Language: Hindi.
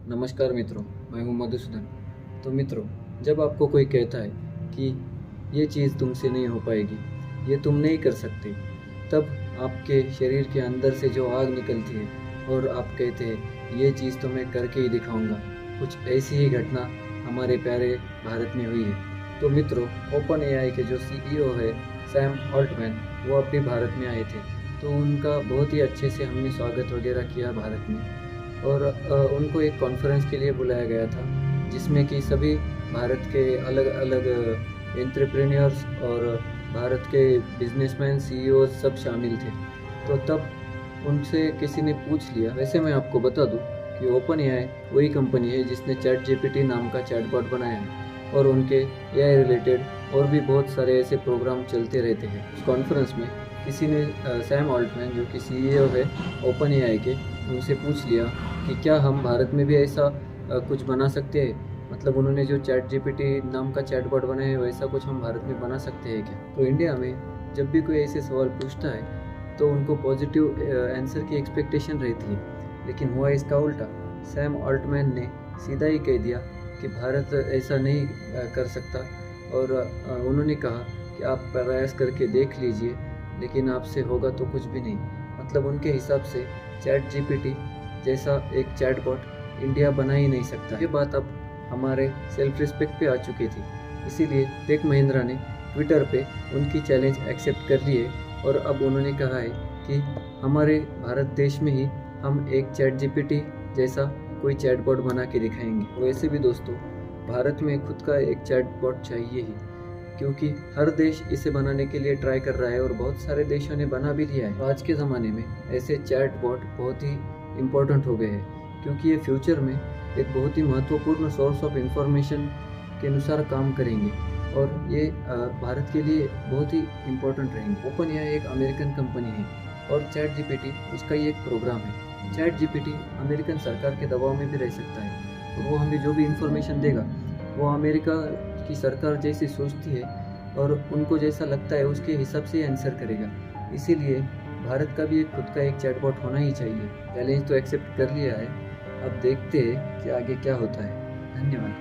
नमस्कार मित्रों, मैं हूं मधुसूदन। तो मित्रों, जब आपको कोई कहता है कि ये चीज़ तुमसे नहीं हो पाएगी, ये तुम नहीं कर सकते, तब आपके शरीर के अंदर से जो आग निकलती है और आप कहते हैं ये चीज़ तो मैं करके ही दिखाऊंगा। कुछ ऐसी ही घटना हमारे प्यारे भारत में हुई है। तो मित्रों, ओपन एआई के जो सीईओ है सैम ऑल्टमैन, वो अब भी भारत में आए थे। तो उनका बहुत ही अच्छे से हमने स्वागत वगैरह किया भारत में। और उनको एक कॉन्फ्रेंस के लिए बुलाया गया था, जिसमें कि सभी भारत के अलग अलग एंटरप्रेन्योर्स और भारत के बिजनेसमैन सीईओ सब शामिल थे। तो तब उनसे किसी ने पूछ लिया, वैसे मैं आपको बता दूं कि ओपन एआई वही कंपनी है जिसने चैट जीपीटी नाम का चैटबॉट बनाया है, और उनके एआई रिलेटेड और भी बहुत सारे ऐसे प्रोग्राम चलते रहते हैं। उस कॉन्फ्रेंस में किसी ने सैम ऑल्टमैन, जो कि सीईओ है ओपन एआई के, उनसे पूछ लिया कि क्या हम भारत में भी ऐसा कुछ बना सकते हैं। मतलब उन्होंने जो चैट जीपीटी नाम का चैटबॉट बनाया है, वैसा कुछ हम भारत में बना सकते हैं क्या। तो इंडिया में जब भी कोई ऐसे सवाल पूछता है तो उनको पॉजिटिव आंसर की एक्सपेक्टेशन रहती है, लेकिन हुआ इसका उल्टा। सैम ऑल्टमैन ने सीधा ही कह दिया कि भारत ऐसा नहीं कर सकता, और उन्होंने कहा कि आप प्रयास करके देख लीजिए, लेकिन आपसे होगा तो कुछ भी नहीं। मतलब उनके हिसाब से चैट जीपीटी जैसा एक चैटबॉट इंडिया बना ही नहीं सकता। ये बात अब हमारे सेल्फ रिस्पेक्ट पे आ चुकी थी, इसीलिए टेक महिंद्रा ने ट्विटर पे उनकी चैलेंज एक्सेप्ट कर ली है, और अब उन्होंने कहा है कि हमारे भारत देश में ही हम एक चैट जीपीटी जैसा कोई चैटबॉट बना के दिखाएंगे। वैसे भी दोस्तों, भारत में खुद का एक चैटबॉट चाहिए ही, क्योंकि हर देश इसे बनाने के लिए ट्राई कर रहा है और बहुत सारे देशों ने बना भी लिया है। आज के ज़माने में ऐसे चैटबॉट बहुत ही इम्पोर्टेंट हो गए हैं, क्योंकि ये फ्यूचर में एक बहुत ही महत्वपूर्ण सोर्स ऑफ इंफॉर्मेशन के अनुसार काम करेंगे, और ये भारत के लिए बहुत ही इम्पोर्टेंट रहेंगे। ओपन एआई एक अमेरिकन कंपनी है, और चैट जीपीटी उसका ही एक प्रोग्राम है। चैट जीपीटी अमेरिकन सरकार के दबाव में भी रह सकता है, और वो हमें जो भी इंफॉर्मेशन देगा वो अमेरिका की सरकार जैसी सोचती है और उनको जैसा लगता है उसके हिसाब से आंसर करेगा। इसीलिए भारत का भी खुद का एक चैटबॉट होना ही चाहिए। चैलेंज तो एक्सेप्ट कर लिया है, अब देखते हैं कि आगे क्या होता है। धन्यवाद।